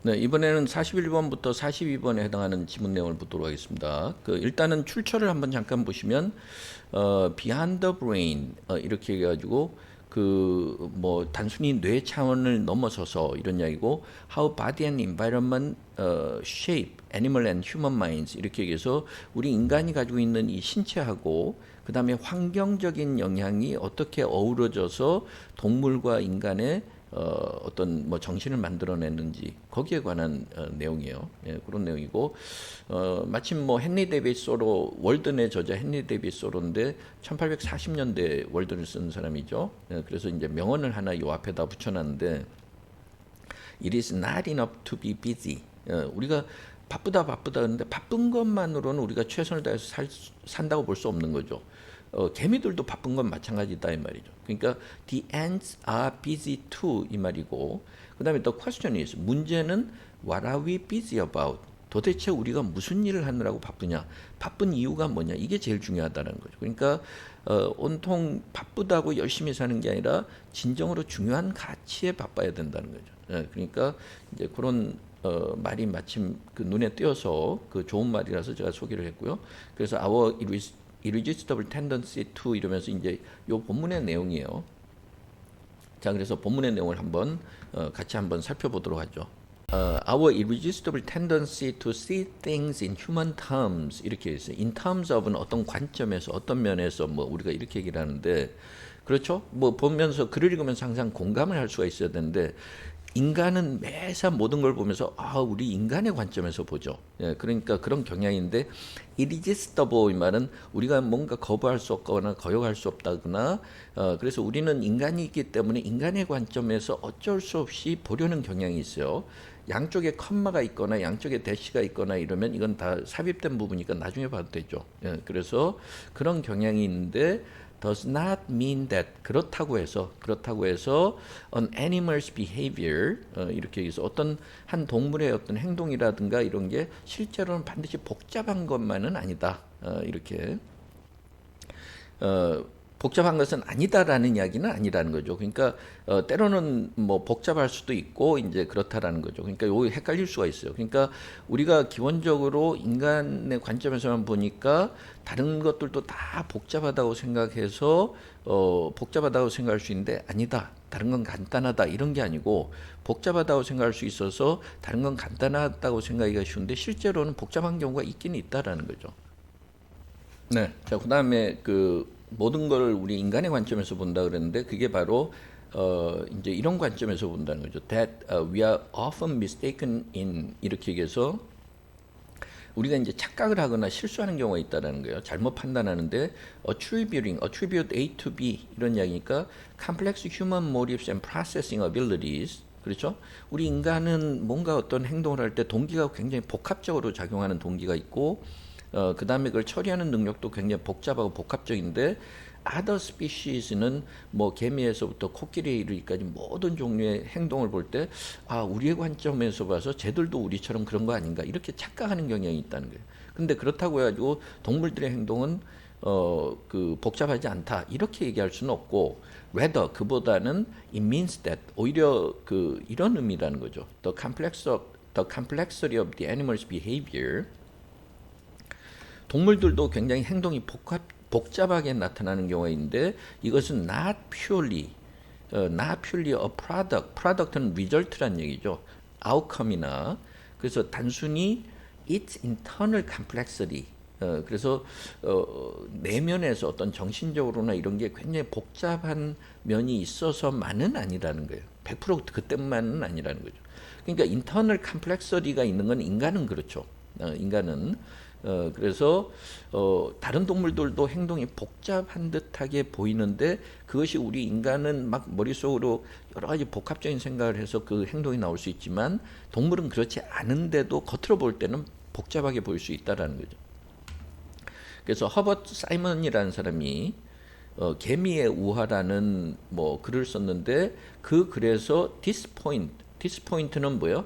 네, 이번에는 41번부터 42번에 해당하는 지문 내용을 보도록 하겠습니다. 일단은 출처를 한번 잠깐 보시면 beyond the brain 이렇게 해가지고 뭐 단순히 뇌 차원을 넘어서서 이런 이야기고 how body and environment shape animal and human minds 이렇게 얘기해서 우리 인간이 가지고 있는 이 신체하고 그 다음에 환경적인 영향이 어떻게 어우러져서 동물과 인간의 어떤 뭐 정신을 만들어내는지 거기에 관한 내용이에요. 예, 그런 내용이고 마침 뭐 헨리 데이비스 소로 월든의 저자 헨리 데이비스 소로인데 1840년대 월든을 쓴 사람이죠. 예, 그래서 이제 명언을 하나 요 앞에다 붙여놨는데 It is not enough to be busy. 우리가 바쁘다 그러는데 바쁜 것만으로는 우리가 최선을 다해서 산다고 볼 수 없는 거죠. 개미들도 바쁜 건 마찬가지다 이 말이죠. 그러니까 the ants are busy too 이 말이고 그 다음에 the question is 문제는 what are we busy about? 도대체 우리가 무슨 일을 하느라고 바쁘냐? 바쁜 이유가 뭐냐? 이게 제일 중요하다는 거죠. 그러니까 온통 바쁘다고 열심히 사는 게 아니라 진정으로 중요한 가치에 바빠야 된다는 거죠. 예, 그러니까 이제 그런 말이 마침 그 눈에 띄어서 그 좋은 말이라서 제가 소개를 했고요. 그래서 our irresistible tendency to 이러면서 이제 요 본문의 내용이에요. 자, 그래서 본문의 내용을 한번 같이 한번 살펴보도록 하죠. Our irresistible tendency to see things in human terms 이렇게 있어요. In terms of는 어떤 관점에서 어떤 면에서 뭐 우리가 이렇게 얘기를 하는데 그렇죠? 뭐 보면서 글을 읽으면서 항상 공감을 할 수가 있어야 되는데 인간은 매사 모든 걸 보면서 우리 인간의 관점에서 보죠. 예, 그러니까 그런 경향인데 irresistible 이 말은 우리가 뭔가 거부할 수 없거나 거역할 수 없다거나 그래서 우리는 인간이기 때문에 인간의 관점에서 어쩔 수 없이 보려는 경향이 있어요. 양쪽에 컴마가 있거나 양쪽에 대시가 있거나 이러면 이건 다 삽입된 부분이니까 나중에 봐도 되죠. 예, 그래서 그런 경향이 있는데 does not mean that 그렇다고 해서 an animal's behavior 이렇게 해서 어떤 한 동물의 어떤 행동이라든가 이런 게 실제로는 반드시 복잡한 것만은 아니다. 이렇게 복잡한 것은 아니다라는 이야기는 아니라는 거죠. 그러니까 때로는 뭐 복잡할 수도 있고 이제 그렇다라는 거죠. 그러니까 요 헷갈릴 수가 있어요. 그러니까 우리가 기본적으로 인간의 관점에서만 보니까 다른 것들도 다 복잡하다고 생각해서 복잡하다고 생각할 수 있는데 아니다. 다른 건 간단하다 이런 게 아니고 복잡하다고 생각할 수 있어서 다른 건 간단하다고 생각하기가 쉬운데 실제로는 복잡한 경우가 있긴 있다라는 거죠. 네. 자, 그다음에 모든 걸 우리 인간의 관점에서 본다 그랬는데 그게 바로 이제 이런 관점에서 본다는 거죠. That we are often mistaken in 이렇게 얘기해서 우리가 이제 착각을 하거나 실수하는 경우가 있다는 거예요. 잘못 판단하는데 attribute A to B 이런 이야기니까 complex human motives and processing abilities 그렇죠? 우리 인간은 뭔가 어떤 행동을 할 때 동기가 굉장히 복합적으로 작용하는 동기가 있고 그 다음에 그걸 처리하는 능력도 굉장히 복잡하고 복합적인데 other species는 뭐 개미에서부터 코끼리에 이르기까지 모든 종류의 행동을 볼 때 우리의 관점에서 봐서 쟤들도 우리처럼 그런 거 아닌가 이렇게 착각하는 경향이 있다는 거예요. 근데 그렇다고 해가지고 동물들의 행동은 복잡하지 않다 이렇게 얘기할 수는 없고 rather 그보다는 it means that 오히려 이런 의미라는 거죠. The complexity of the animal's behavior 동물들도 굉장히 행동이 복잡하게 나타나는 경우가 있는데 이것은 not purely a product. product는 result란 얘기죠. outcome이나 그래서 단순히 its internal complexity. 그래서 내면에서 어떤 정신적으로나 이런 게 굉장히 복잡한 면이 있어서만은 아니라는 거예요. 100% 그때만은 아니라는 거죠. 그러니까 internal complexity가 있는 건 인간은 그렇죠. 인간은 그래서 다른 동물들도 행동이 복잡한 듯하게 보이는데 그것이 우리 인간은 막 머릿속으로 여러 가지 복합적인 생각을 해서 그 행동이 나올 수 있지만 동물은 그렇지 않은데도 겉으로 볼 때는 복잡하게 보일 수 있다라는 거죠. 그래서 허버트 사이먼이라는 사람이 개미의 우화라는 뭐 글을 썼는데 그 글에서 this point this point는 뭐예요?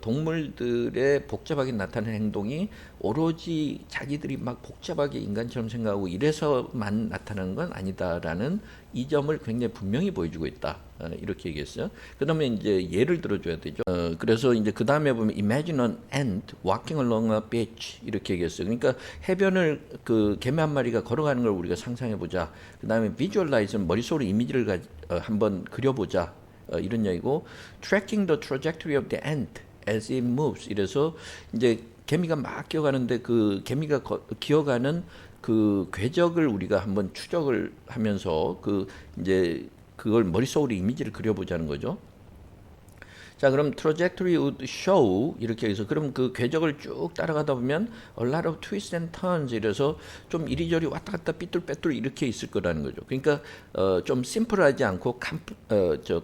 동물들의 복잡하게 나타나는 행동이 오로지 자기들이 막 복잡하게 인간처럼 생각하고 이래서만 나타나는 건 아니다라는 이 점을 굉장히 분명히 보여주고 있다. 이렇게 얘기했어요. 그 다음에 이제 예를 들어줘야 되죠. 그래서 이제 그 다음에 보면 imagine an ant walking along a beach 이렇게 얘기했어요. 그러니까 해변을 그 개미 한 마리가 걸어가는 걸 우리가 상상해 보자. 그 다음에 visualize는 머릿속으로 이미지를 한번 그려보자. 이런 얘기고 tracking the trajectory of the ant as it moves. 이래서 이제 개미가 막 기어가는데 그 개미가 기어가는 그 궤적을 우리가 한번 추적을 하면서 그 이제 그걸 머릿속으로 이미지를 그려보자는 거죠. 자, 그럼 trajectory would show 이렇게 해서 그럼 그 궤적을 쭉 따라가다 보면 a lot of twists and turns 이래서 좀 이리저리 왔다 갔다 삐뚤빼뚤 이렇게 있을 거라는 거죠. 그러니까 좀 심플하지 않고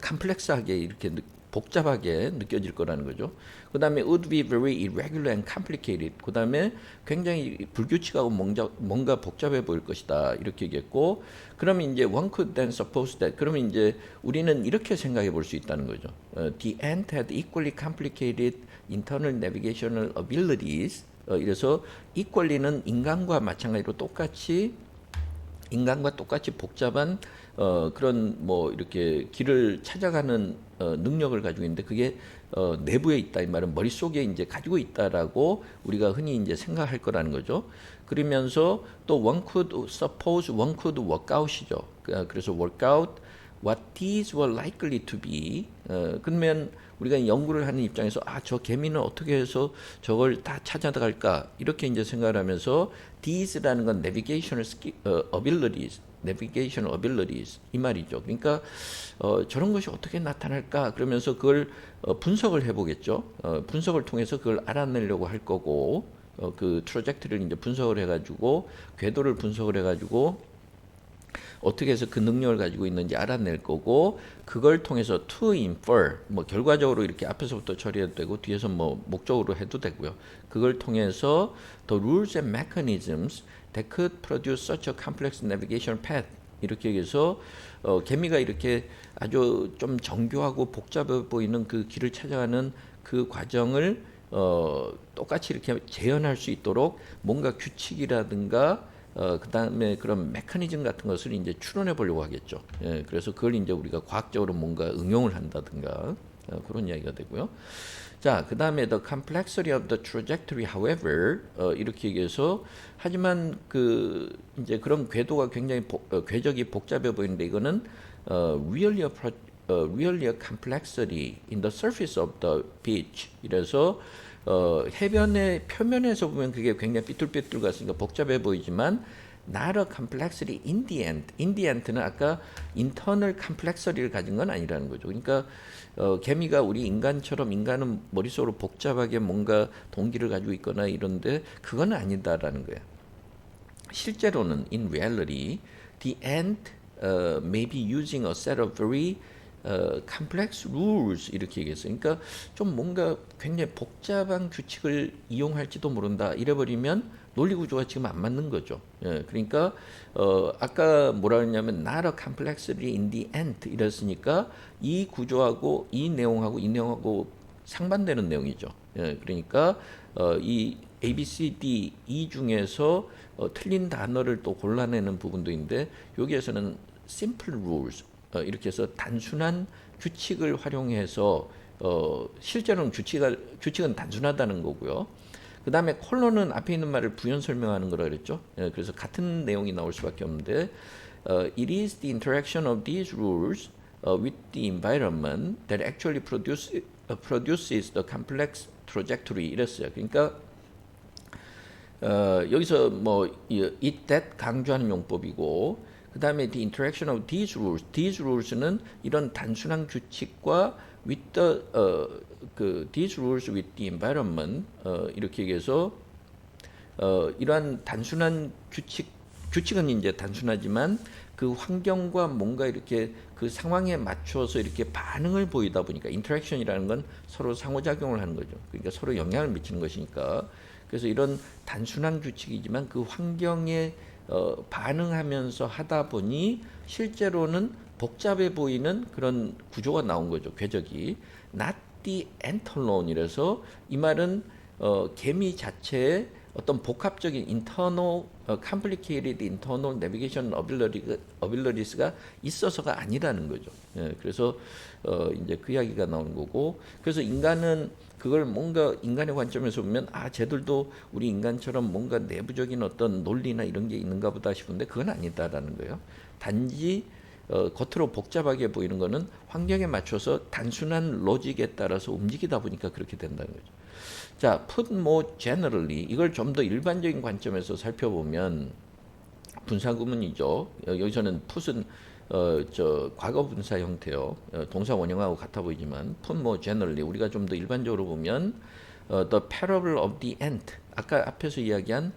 컴플렉스하게 이렇게 복잡하게 느껴질 거라는 거죠. 그 다음에 would be very irregular and complicated. 그 다음에 굉장히 불규칙하고 뭔가 복잡해 보일 것이다. 이렇게 얘기했고, 그러면 이제 one could then suppose that. 그러면 이제 우리는 이렇게 생각해 볼 수 있다는 거죠. The ant had equally complicated internal navigational abilities. 이래서 equally는 인간과 똑같이 복잡한 그런 뭐 이렇게 길을 찾아가는 능력을 가지고 있는데 그게 내부에 있다 이 말은 머릿속에 이제 가지고 있다라고 우리가 흔히 이제 생각할 거라는 거죠. 그러면서 또 one could suppose one could work out이죠. 그래서 work out what these were likely to be. 그러면 우리가 연구를 하는 입장에서 저 개미는 어떻게 해서 저걸 다 찾아갈까 이렇게 이제 생각을 하면서 these라는 건 navigational abilities 이 말이죠. 그러니까 저런 것이 어떻게 나타날까 그러면서 그걸 분석을 해보겠죠. 분석을 통해서 그걸 알아내려고 할 거고 그 트로젝트를 이제 분석을 해가지고 궤도를 분석을 해가지고 어떻게 해서 그 능력을 가지고 있는지 알아낼 거고 그걸 통해서 to infer 뭐 결과적으로 이렇게 앞에서부터 처리해도 되고 뒤에서 뭐 목적으로 해도 되고요. 그걸 통해서 the rules and mechanisms that could produce such a complex navigation path 이렇게 얘기해서 개미가 이렇게 아주 좀 정교하고 복잡해 보이는 그 길을 찾아가는 그 과정을 똑같이 이렇게 재현할 수 있도록 뭔가 규칙이라든가 그 다음에 그런 메커니즘 같은 것을 이제 추론해 보려고 하겠죠. 예, 그래서 그걸 이제 우리가 과학적으로 뭔가 응용을 한다든가 그런 이야기가 되고요. 자, 그 다음에 the complexity of the trajectory, however, 이렇게 얘기해서 하지만 그 이제 그런 궤도가 굉장히 궤적이 복잡해 보이는데 이거는 really a complexity in the surface of the beach. 이래서 해변의 표면에서 보면 그게 굉장히 삐뚤빼뚤 같으니까 복잡해 보이지만 not a complexity in the end. in the end는 아까 internal complexity를 가진 건 아니라는 거죠. 그러니까 개미가 우리 인간처럼 인간은 머릿속으로 복잡하게 뭔가 동기를 가지고 있거나 이런데 그건 아니다라는 거야. 실제로는 in reality the ant may be using a set of very complex rules 이렇게 얘기했어요. 그러니까 좀 뭔가 굉장히 복잡한 규칙을 이용할지도 모른다. 이래버리면 논리 구조가 지금 안 맞는 거죠. 예, 그러니까 아까 뭐라 그랬냐면 not a complexity in the ant 이랬으니까 이 구조하고 이 내용하고 상반되는 내용이죠. 예, 그러니까 이 A, B, C, D 이 중에서 틀린 단어를 또 골라내는 부분도 있는데 여기에서는 simple rules 이렇게 해서 단순한 규칙을 활용해서 실제로는 규칙은 단순하다는 거고요. 그 다음에 콜론은 앞에 있는 말을 부연 설명하는 거라 그랬죠. 그래서 같은 내용이 나올 수밖에 없는데 it is the interaction of these rules with the environment that actually produces the complex trajectory 이랬어요. 그러니까 여기서 뭐 it that 강조하는 용법이고 그 다음에 the interaction of these rules는 이런 단순한 규칙과 with the these rules with the environment 이렇게 얘기해서 이러한 단순한 규칙은 이제 단순하지만 그 환경과 뭔가 이렇게 그 상황에 맞춰서 이렇게 반응을 보이다 보니까 인터랙션이라는 건 서로 상호작용을 하는 거죠. 그러니까 서로 영향을 미치는 것이니까 그래서 이런 단순한 규칙이지만 그 환경에 반응하면서 하다 보니 실제로는 복잡해 보이는 그런 구조가 나온 거죠. 궤적이 not the ant alone이라서 이 말은 개미 자체에 어떤 복합적인 internal complicated internal navigation abilities가 있어서가 아니라는 거죠. 예, 그래서 이제 그 이야기가 나오는 거고, 그래서 인간은 그걸 뭔가 인간의 관점에서 보면 쟤들도 우리 인간처럼 뭔가 내부적인 어떤 논리나 이런 게 있는가 보다 싶은데 그건 아니다라는 거예요. 단지 겉으로 복잡하게 보이는 거는 환경에 맞춰서 단순한 로직에 따라서 움직이다 보니까 그렇게 된다는 거죠. 자, put more generally, 이걸 좀 더 일반적인 관점에서 살펴보면 분사구문이죠. 여기서는 put은 과거 분사 형태요. 동사 원형하고 같아 보이지만 put more generally, 우리가 좀 더 일반적으로 보면 the parable of the ant, 아까 앞에서 이야기한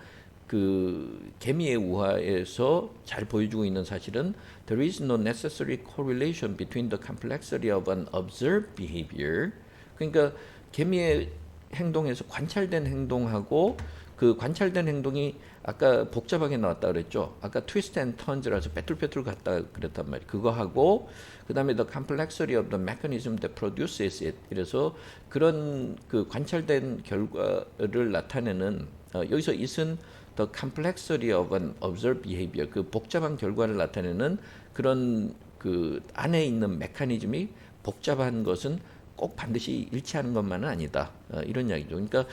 그 개미의 우화에서 잘 보여주고 있는 사실은 there is no necessary correlation between the complexity of an observed behavior. 그러니까 개미의 행동에서 관찰된 행동하고 그 관찰된 행동이 아까 복잡하게 나왔다 그랬죠. 아까 twist and turns라서 빼뚤빼뚤 갔다 그랬단 말이에요. 그거하고 그다음에 the complexity of the mechanism that produces it. 그래서 그런 그 관찰된 결과를 나타내는 여기서 it은 the complexity of an observed behavior, 그 복잡한 결과를 나타내는 그런 그 안에 있는 메커니즘이 복잡한 것은 꼭 반드시 일치하는 것만은 아니다. 이런 이야기죠. 그러니까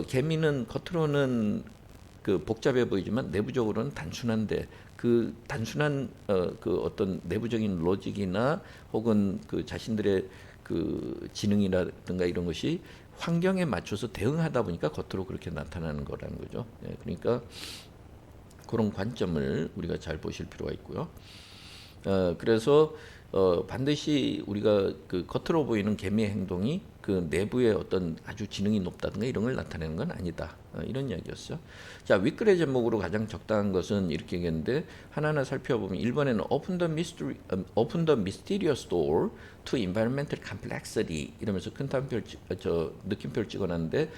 개미는 겉으로는 그 복잡해 보이지만 내부적으로는 단순한데 그 단순한 그 어떤 내부적인 로직이나 혹은 그 자신들의 그 지능이라든가 이런 것이 환경에 맞춰서 대응하다 보니까 겉으로 그렇게 나타나는 거라는 거죠. 예, 그러니까 그런 관점을 우리가 잘 보실 필요가 있고요. 그래서 반드시 우리가 그 겉으로 보이는 개미의 행동이 그 내부의 어떤 아주 지능이 높다든가 이런 걸 나타내는 건 아니다. 이런 이야기였어요. 자, 윗글의 제목으로 가장 적당한 것은 이렇게 얘기했는데 하나하나 살펴보면 1번에는 open the mysterious door to environmental complexity 이러면서 큰 느낌표를 찍어놨는데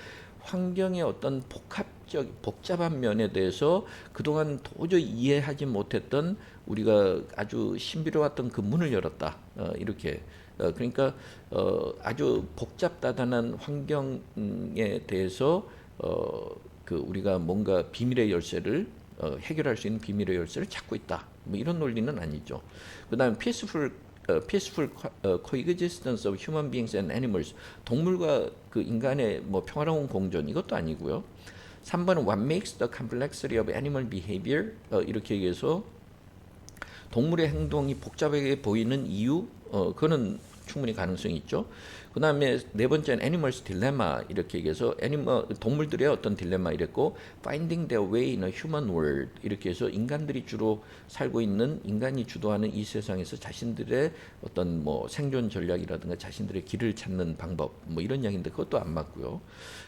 환경의 어떤 복잡한 면에 대해서 그동안 도저히 이해하지 못했던 우리가 아주 신비로웠던 그 문을 열었다. 이렇게 그러니까 아주 복잡다단한 환경에 대해서 그 우리가 뭔가 비밀의 열쇠를 해결할 수 있는 비밀의 열쇠를 찾고 있다. 뭐 이런 논리는 아니죠. 그다음에 peaceful coexistence of human beings and animals, 동물과 그 인간의 뭐 평화로운 공존, 이것도 아니고요. 3번은 what makes the complexity of animal behavior, 이렇게 얘기해서 동물의 행동이 복잡하게 보이는 이유, 그거는 충분히 가능성이 있죠. 그 다음에 네 번째는 animals dilemma 이렇게 얘기해서 동물들의 어떤 딜레마 이랬고 finding their way in a human world 이렇게 해서 인간들이 주로 살고 있는 인간이 주도하는 이 세상에서 자신들의 어떤 뭐 생존 전략이라든가 자신들의 길을 찾는 방법 뭐 이런 이야기인데 그것도 안 맞고요.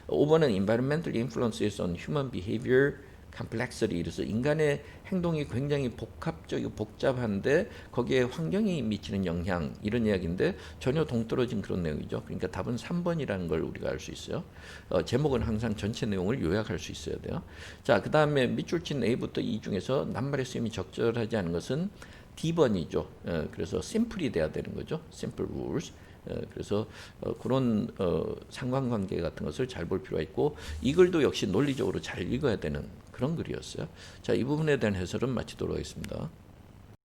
5번은 environmental influences on human behavior complexity, 이래서 인간의 행동이 굉장히 복잡한데 거기에 환경이 미치는 영향 이런 이야기인데 전혀 동떨어진 그런 내용이죠. 그러니까 답은 3번이라는 걸 우리가 알 수 있어요. 제목은 항상 전체 내용을 요약할 수 있어야 돼요. 자, 그 다음에 밑줄 친 A부터 E 중에서 낱말의 쓰임이 적절하지 않은 것은 D번이죠. 그래서 simple이 돼야 되는 거죠. simple rules. 그래서 그런 상관관계 같은 것을 잘 볼 필요가 있고 이 글도 역시 논리적으로 잘 읽어야 되는 그런 글이었어요. 자, 이 부분에 대한 해설은 마치도록 하겠습니다.